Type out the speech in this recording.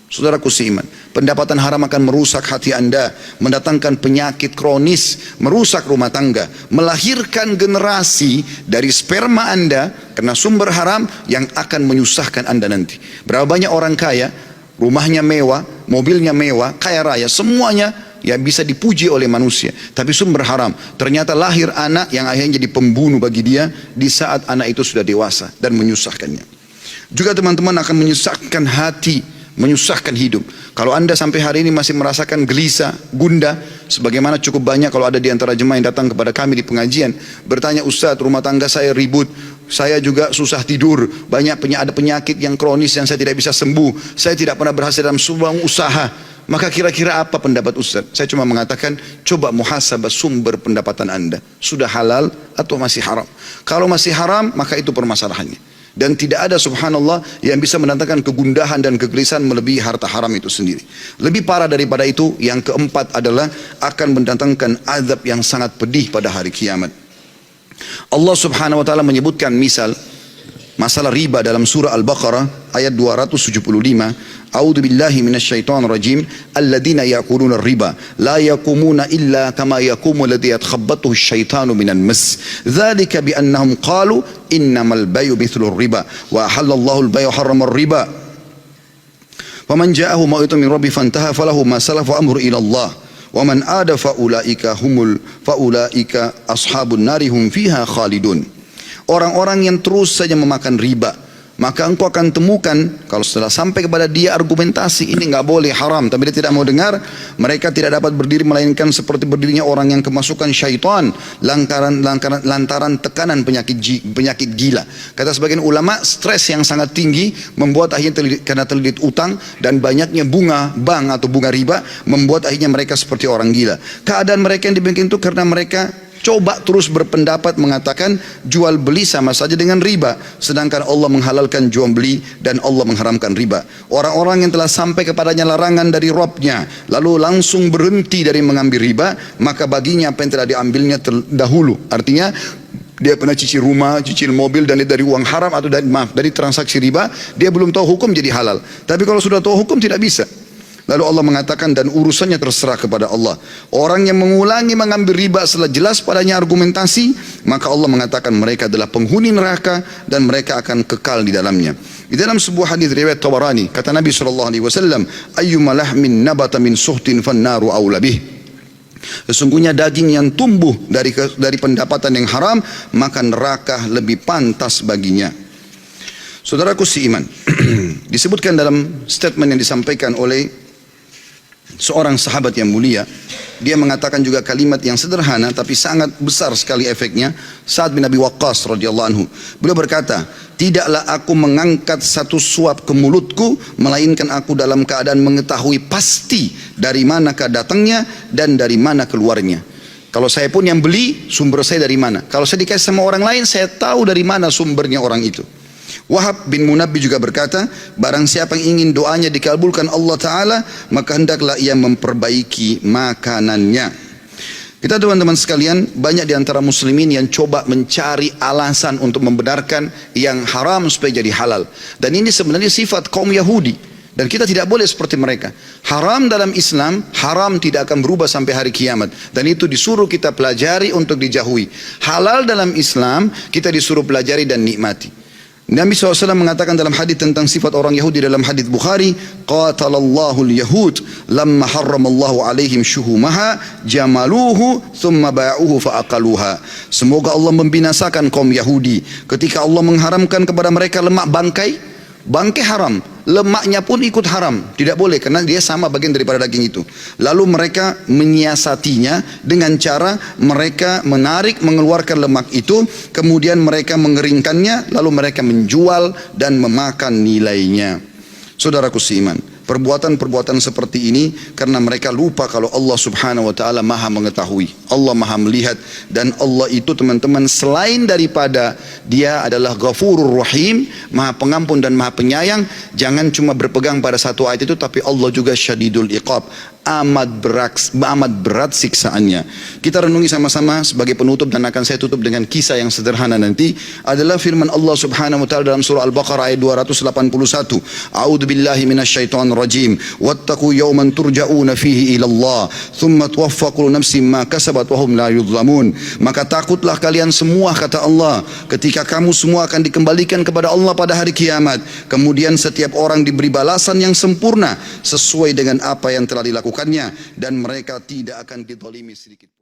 Saudaraku seiman, pendapatan haram akan merusak hati Anda, mendatangkan penyakit kronis, merusak rumah tangga, melahirkan generasi dari sperma Anda karena sumber haram yang akan menyusahkan Anda nanti. Berapa banyak orang kaya, rumahnya mewah, mobilnya mewah, kaya raya, semuanya yang bisa dipuji oleh manusia, tapi sumber haram. Ternyata lahir anak yang akhirnya jadi pembunuh bagi dia di saat anak itu sudah dewasa dan menyusahkannya. Juga teman-teman akan menyusahkan hati, menyusahkan hidup. Kalau Anda sampai hari ini masih merasakan gelisah, gundah, sebagaimana cukup banyak kalau ada di antara jemaah yang datang kepada kami di pengajian, bertanya, Ustaz, rumah tangga saya ribut, saya juga susah tidur, ada penyakit yang kronis yang saya tidak bisa sembuh, saya tidak pernah berhasil dalam sebuah usaha. Maka kira-kira apa pendapat Ustaz? Saya cuma mengatakan, coba muhasabah sumber pendapatan Anda. Sudah halal atau masih haram? Kalau masih haram, maka itu permasalahannya. Dan tidak ada subhanallah yang bisa mendatangkan kegundahan dan kegelisahan melebihi harta haram itu sendiri. Lebih parah daripada itu, yang keempat adalah akan mendatangkan azab yang sangat pedih pada hari kiamat. Allah subhanahu wa ta'ala menyebutkan masalah riba dalam surah Al-Baqarah ayat 275. A'udzu billahi minasyaitonir rajim. Alladzina ya'kuluna ar-riba la yaqumuna illa kama yaqumu alladhi yatakhabbathu asy-syaitanu minan mas. Dzalika bi annahum qalu innamal bay'u mithlu ar-riba wa ahallallahu al-bay'a wa harrama ar-riba. Faman ja'ahu mau'izatun min rabbi fantaha falahu ma salafa amru ila Allah wa man ada faulaika ashabun nari hum fiha khalidun. Orang-orang yang terus saja memakan riba, maka engkau akan temukan kalau setelah sampai kepada dia argumentasi ini nggak boleh, haram, tapi dia tidak mau dengar, mereka tidak dapat berdiri melainkan seperti berdirinya orang yang kemasukan syaitan lantaran tekanan penyakit gila. Kata sebagian ulama, stres yang sangat tinggi membuat akhirnya karena terlilit utang dan banyaknya bunga bank atau bunga riba membuat akhirnya mereka seperti orang gila. Keadaan mereka yang demikian itu karena mereka coba terus berpendapat mengatakan jual beli sama saja dengan riba, sedangkan Allah menghalalkan jual beli dan Allah mengharamkan riba. Orang-orang yang telah sampai kepadanya larangan dari Rabbnya lalu langsung berhenti dari mengambil riba, maka baginya apa yang telah diambilnya terdahulu. Artinya dia pernah cicil rumah, cicil mobil dan dari uang haram atau dari transaksi riba, dia belum tahu hukum jadi halal. Tapi kalau sudah tahu hukum tidak bisa. Lalu Allah mengatakan dan urusannya terserah kepada Allah. Orang yang mengulangi mengambil riba setelah jelas padanya argumentasi, maka Allah mengatakan mereka adalah penghuni neraka dan mereka akan kekal di dalamnya. Di dalam sebuah hadis riwayat Tabarani, kata Nabi SAW, ayyuma lahmin nabata min suhtin fannaru awla bih. Sesungguhnya daging yang tumbuh dari pendapatan yang haram, maka neraka lebih pantas baginya. Saudaraku seiman, disebutkan dalam statement yang disampaikan oleh seorang sahabat yang mulia, dia mengatakan juga kalimat yang sederhana tapi sangat besar sekali efeknya. Sa'ad bin Abi Waqqas radhiyallahu anhu, beliau berkata, tidaklah aku mengangkat satu suap ke mulutku melainkan aku dalam keadaan mengetahui pasti dari manakah datangnya dan dari mana keluarnya. Kalau saya pun yang beli, sumber saya dari mana. Kalau saya dikasih sama orang lain, saya tahu dari mana sumbernya orang itu. Wahab bin Munabbi juga berkata, barang siapa yang ingin doanya dikabulkan Allah Ta'ala, maka hendaklah ia memperbaiki makanannya. Kita teman-teman sekalian, banyak di antara muslimin yang coba mencari alasan untuk membenarkan yang haram supaya jadi halal. Dan ini sebenarnya sifat kaum Yahudi. Dan kita tidak boleh seperti mereka. Haram dalam Islam, haram tidak akan berubah sampai hari kiamat. Dan itu disuruh kita pelajari untuk dijauhi. Halal dalam Islam, kita disuruh pelajari dan nikmati. Nabi SAW mengatakan dalam hadis tentang sifat orang Yahudi dalam hadis Bukhari, qatalallahu al-yahud lamma harramallahu alaihim syuhumaha jamaluhu thumma ba'uhu fa'aqaluha. Semoga Allah membinasakan kaum Yahudi ketika Allah mengharamkan kepada mereka lemak bangkai haram, lemaknya pun ikut haram, tidak boleh karena dia sama bagian daripada daging itu. Lalu mereka menyiasatinya dengan cara mereka mengeluarkan lemak itu, kemudian mereka mengeringkannya, lalu mereka menjual dan memakan nilainya. Saudaraku seiman, perbuatan-perbuatan seperti ini karena mereka lupa kalau Allah Subhanahu wa taala Maha mengetahui, Allah Maha melihat, dan Allah itu teman-teman selain daripada Dia adalah Ghafurur Rahim, Maha Pengampun dan Maha Penyayang, jangan cuma berpegang pada satu ayat itu, tapi Allah juga Syadidul Iqab, amat berat siksaannya. Kita renungi sama-sama sebagai penutup, dan akan saya tutup dengan kisah yang sederhana nanti, adalah firman Allah Subhanahu wa taala dalam surah Al-Baqarah ayat 281. A'udzu billahi minasyaitonir rajim. Wattaqu yawman turja'una fihi ila Allah, thumma tuwaffa kullu nafsin ma kasabat wa hum la yudhlamun. Maka takutlah kalian semua, kata Allah, ketika kamu semua akan dikembalikan kepada Allah pada hari kiamat. Kemudian setiap orang diberi balasan yang sempurna sesuai dengan apa yang telah dilakukannya, dan mereka tidak akan dizalimi sedikit.